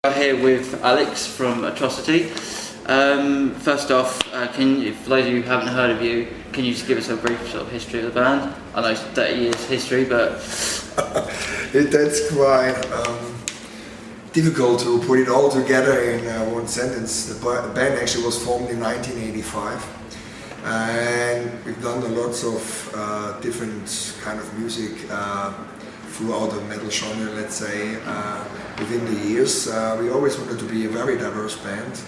We're here with Alex from Atrocity. First off, for those of you who haven't heard of you, can you just give us a brief sort of history of the band? I know it's 30 years history, but... That's quite difficult to put it all together in one sentence. The band actually was formed in 1985, and we've done lots of different kind of music throughout the metal genre, let's say, within the years. We always wanted to be a very diverse band,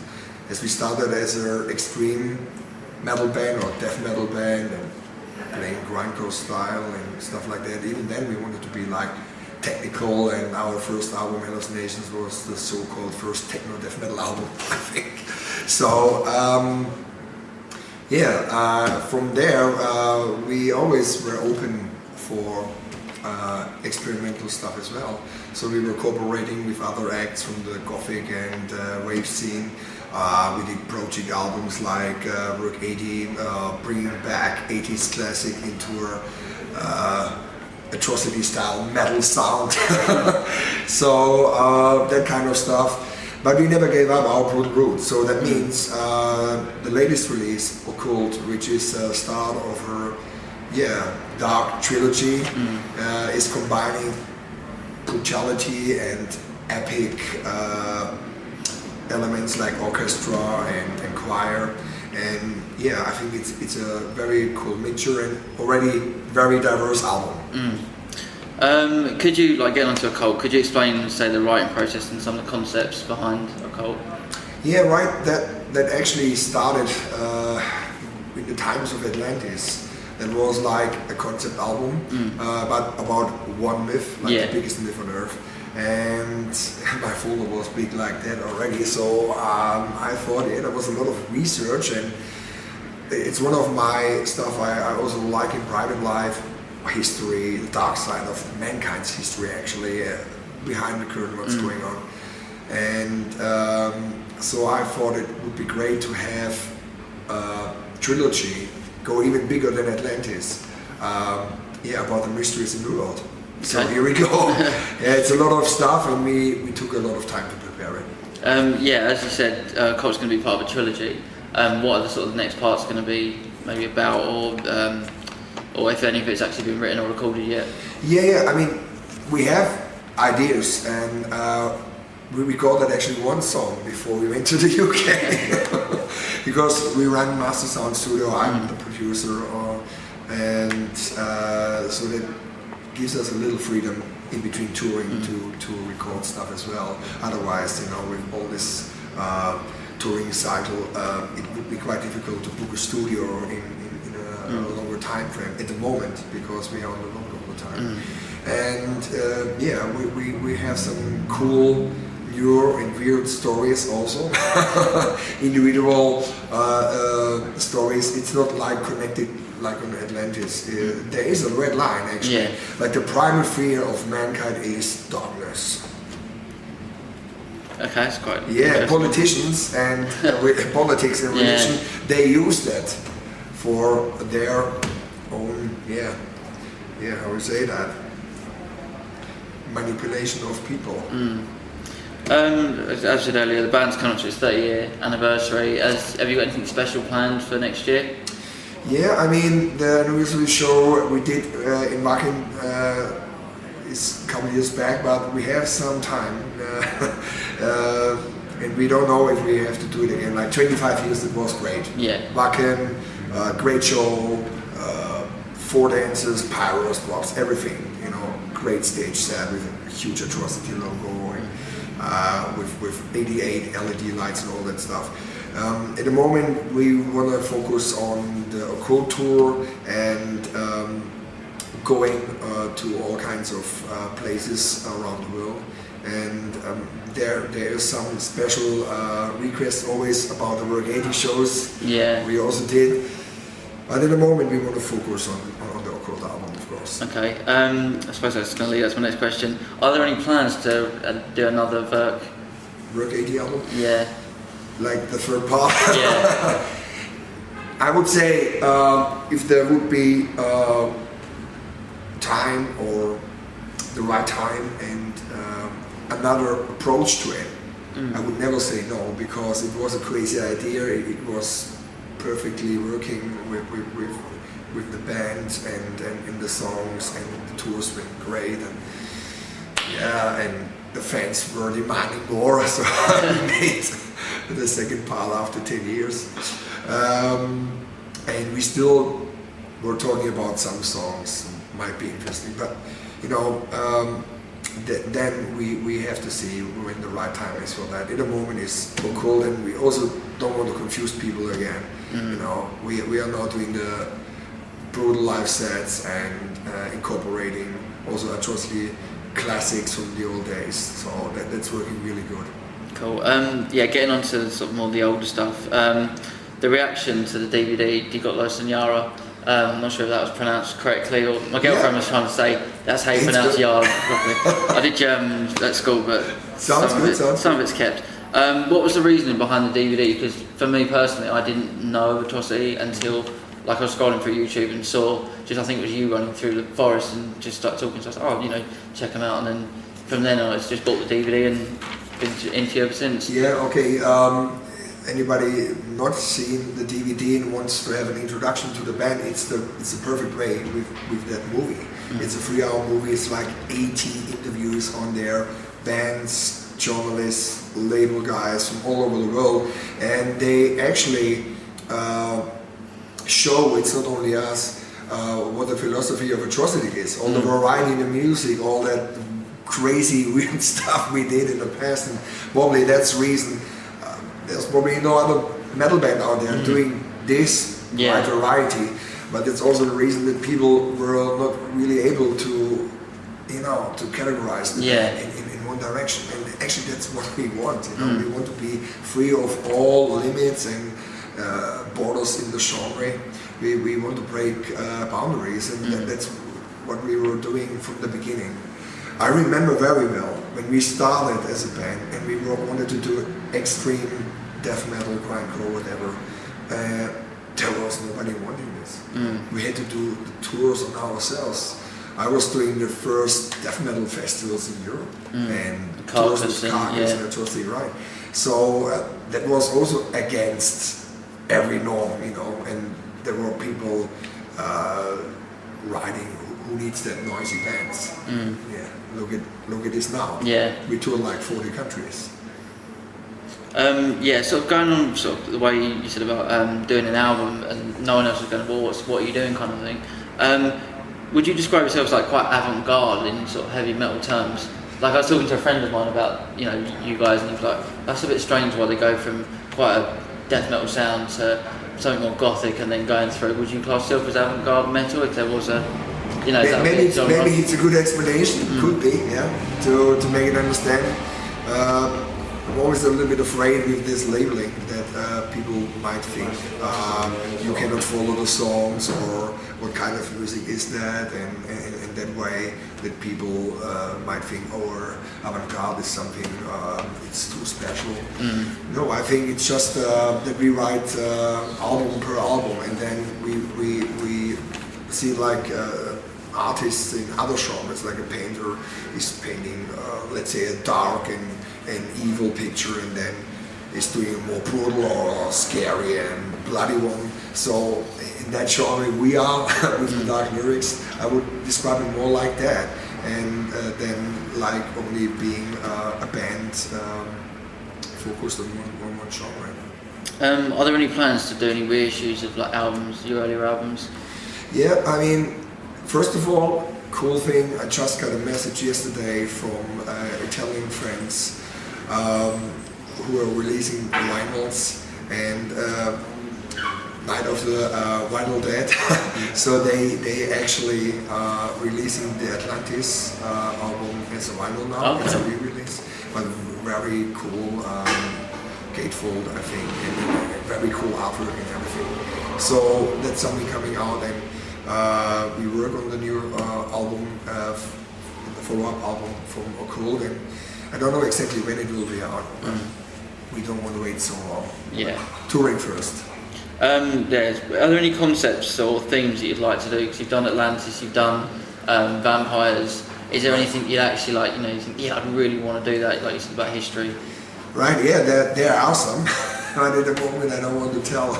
as we started as an extreme metal band or death metal band and playing grindcore style and stuff like that. Even then we wanted to be like technical, and our first album, Hallucinations, was the so-called first techno death metal album, I think. So from there we always were open for experimental stuff as well. So we were cooperating with other acts from the gothic and rave scene. We did project albums like Work 80, bringing back 80s classic into a Atrocity style metal sound. So that kind of stuff. But we never gave up our brutal roots. So that means the latest release, Occult, which is the start of her dark trilogy, is combining brutality and epic elements like orchestra and choir, and I think it's a very cool mixture and already very diverse album. Could you, getting onto Occult, could you explain, say, the writing process and some of the concepts behind Occult? Yeah, right. That actually started in the times of Atlantis. That was like a concept album, but about one myth, the biggest myth on Earth. And my folder was big like that already, so I thought there was a lot of research, and it's one of my stuff I also like in private life, history, the dark side of mankind's history actually, behind the curtain, what's going on. And so I thought it would be great to have a trilogy go even bigger than Atlantis, about the mysteries in the world. So here we go. It's a lot of stuff, and we took a lot of time to prepare it. As you said, Occult's going to be part of a trilogy. What are the sort of next parts going to be maybe about, or if any of it's actually been written or recorded yet? I mean, we have ideas, and we recorded actually one song before we went to the UK. Because we run Master Sound Studio, I'm the producer, and so that gives us a little freedom in between touring to record stuff as well. Otherwise, with all this touring cycle, it would be quite difficult to book a studio in a longer time frame at the moment, because we are on the longer time. And we have some cool new and weird stories also, individual stories. It's not like connected like on Atlantis. There is a red line actually. Like the primal fear of mankind is darkness. Okay, that's quite politicians and politics and religion, they use that for their own, how we say that, manipulation of people. As I said earlier, the band's coming up to its 30-year anniversary. Have you got anything special planned for next year? I mean, the anniversary show we did in Wacken is a couple of years back, but we have some time, and we don't know if we have to do it again. Like 25 years, it was great. Wacken, great show, 4 dances, pyros, props, everything. Great stage set with a huge Atrocity logo. With 88 LED lights and all that stuff. At the moment we want to focus on the Occult tour and going to all kinds of places around the world. And there is some special requests always about the Work 80 shows. We also did. But at the moment we want to focus on the Occult album, of course. Okay, I suppose that's going to lead us to my next question. Are there any plans to do another Work 80 album? Like the third part? I would say if there would be time or the right time and another approach to it, I would never say no, because it was a crazy idea. It was perfectly working with the band and the songs, and the tours went great. And the fans were demanding more, so I made the second part after 10 years. And we still were talking about some songs might be interesting, but then we have to see when the right time is for that. At the moment is so cold, and we also don't want to confuse people again. We are now doing the brutal live sets and incorporating also Atrocity classics from the old days. So that's working really good. Cool. Getting on to sort of more the older stuff. The reaction to the DVD, You Got Lo Señora. I'm not sure if that was pronounced correctly, or my girlfriend was trying to say that's how you pronounce Yara properly. I did German at school, but some of it's kept. What was the reasoning behind the DVD? Because for me personally, I didn't know Atrocity until I was scrolling through YouTube and saw I think it was you running through the forest and just started talking. So I was like, check them out, and then from then I just bought the DVD and been into you ever since. Yeah. Okay. Anybody not seen the DVD and wants to have an introduction to the band, it's the perfect way with that movie. It's a 3-hour movie. It's like 80 interviews on there, bands, journalists, label guys from all over the world, and they actually show, it's not only us, what the philosophy of Atrocity is, all the variety in the music, all that crazy weird stuff we did in the past, and probably that's the reason there's probably no other metal band out there doing this wide variety, but it's also the reason that people were not really able to categorize the band in one direction. And actually that's what we want. We want to be free of all limits and borders in the genre. We want to break boundaries, and that's what we were doing from the beginning. I remember very well when we started as a band and we wanted to do extreme death metal, grindcore, whatever. There was nobody wanting this. We had to do the tours on ourselves. I was doing the first death metal festivals in Europe, and tours with Carcass and Atrocity, right? So that was also against every norm, and there were people writing, who needs that noisy bands? Look at this now. We tour like 40 countries. Sort of going on sort of the way you said about doing an album and no one else is going to, well, what are you doing kind of thing. Would you describe yourselves like quite avant-garde in sort of heavy metal terms? Like I was talking to a friend of mine about you guys, and he was like, that's a bit strange why they go from quite a death metal sound to something more gothic and then going through. Would you class yourself as avant-garde metal if there was a maybe it's a good explanation. Could be, to make it understand. I'm always a little bit afraid with this labeling that people might think you cannot follow the songs, or what kind of music is that, and that way that people might think, avant-garde is something, it's too special. No, I think it's just that we write album per album, and then we see like artists in other genres, like a painter is painting, let's say, a dark and evil picture, and then is doing a more brutal or scary and bloody one. So in that genre we are with the dark lyrics. I would describe it more like that, and then like only being a band focused on one genre. Are there any plans to do any reissues of like albums, your earlier albums? Yeah, I mean, first of all, cool thing, I just got a message yesterday from Italian friends who are releasing vinyls, and Night of the Vinyl Dead. So they actually releasing the Atlantis album as a vinyl now. It's a re-release, but very cool gatefold, I think, and very cool artwork and everything. So that's something coming out, and we work on the new album, the follow-up album from Krull, and I don't know exactly when it will be out, but we don't want to wait so long. Touring first. Are there any concepts or themes that you'd like to do? Because you've done Atlantis, you've done vampires. Is there anything you'd actually like, you think, I'd really want to do that, like you said about history? Right, yeah, they're awesome. But at the moment I don't want to tell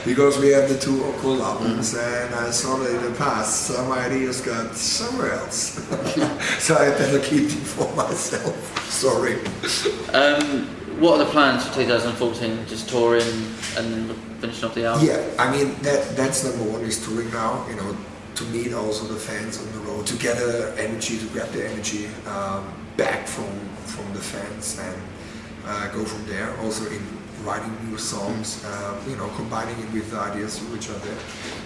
because we have the two Krull albums and I saw that in the past some ideas got somewhere else. So I better keep them for myself. Sorry. What are the plans for 2014? Just touring and finishing off the album? Yeah, I mean that's number one is touring now, you know, to meet also the fans on the road, to get the energy, to grab the energy back from the fans and go from there. Also in writing new songs, you know, combining it with the ideas which are there.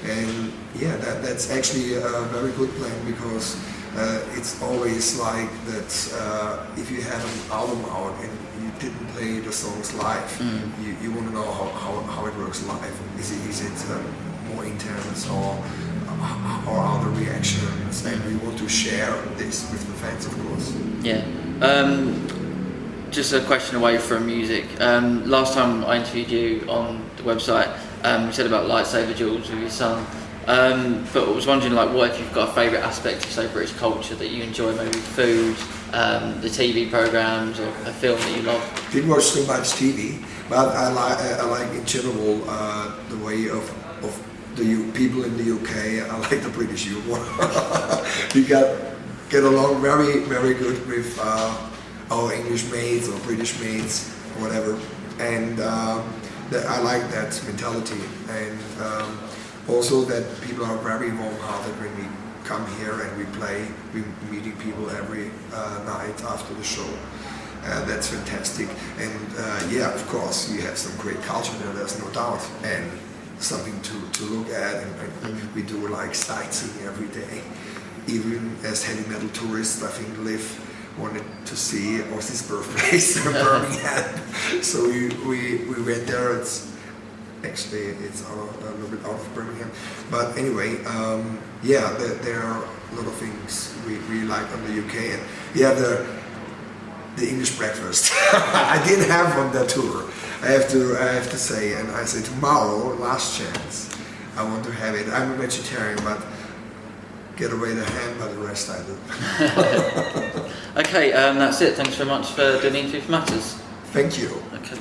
And yeah, that's actually a very good plan because it's always like that if you have an album out and you didn't play the songs live, you want to know how it works live. Is it more intense or are the reactions? And we want to share this with the fans, of course. Yeah. Just a question away from music. Last time I interviewed you on the website, you said about lightsaber duels with your son. But I was wondering, like, what if you've got a favourite aspect of, say, British culture that you enjoy, maybe food, the TV programmes, or a film that you love? Didn't watch so much TV, but I like in general the way of the people in the UK. I like the British humor. We get along very good with our English mates or British mates, whatever, and I like that mentality, and also that people are very warm-hearted when we come here and we play. We're meeting people every night after the show. That's fantastic, and yeah, of course, you have some great culture there. There's no doubt, and something to look at, and we do like sightseeing every day. Even as heavy metal tourists, I think Liv wanted to see Ozzy's birthplace in Birmingham, so we went there. It's actually a little bit out of Birmingham, but anyway, yeah, there are a lot of things we like on the UK, and yeah, the English breakfast I didn't have on that tour. I have to say, and I say tomorrow, last chance, I want to have it. I'm a vegetarian, but get away the ham, but the rest I do. Okay, that's it. Thanks very much for doing the interview for Matterz. Thank you. Okay.